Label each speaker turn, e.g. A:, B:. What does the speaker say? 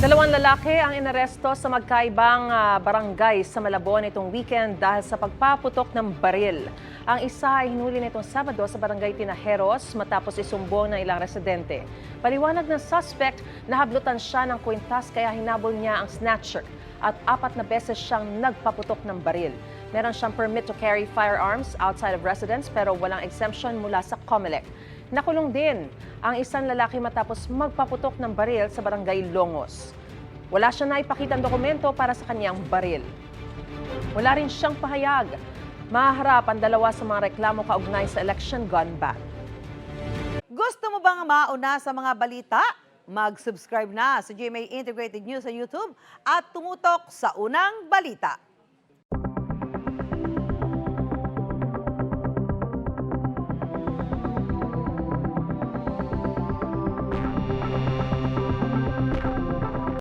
A: Dalawang lalaki ang inaresto sa magkaibang barangay sa Malabon itong weekend dahil sa pagpaputok ng baril. Ang isa ay hinuli nitong Sabado sa barangay Tinajeros matapos isumbong ng ilang residente. Paliwanag ng suspect, nahablutan siya ng kwintas kaya hinabol niya ang snatcher at 4 na beses siyang nagpaputok ng baril. Meron siyang permit to carry firearms outside of residence pero walang exemption mula sa COMELEC. Nakulong din ang isang lalaki matapos magpaputok ng baril sa barangay Longos. Wala siyang naipakitang dokumento para sa kanyang baril. Wala rin siyang pahayag. Maharap ang dalawa sa mga reklamo kaugnay sa election gun ban.
B: Gusto mo bang mauna sa mga balita? Mag-subscribe na sa GMA Integrated News sa YouTube at tumutok sa unang balita.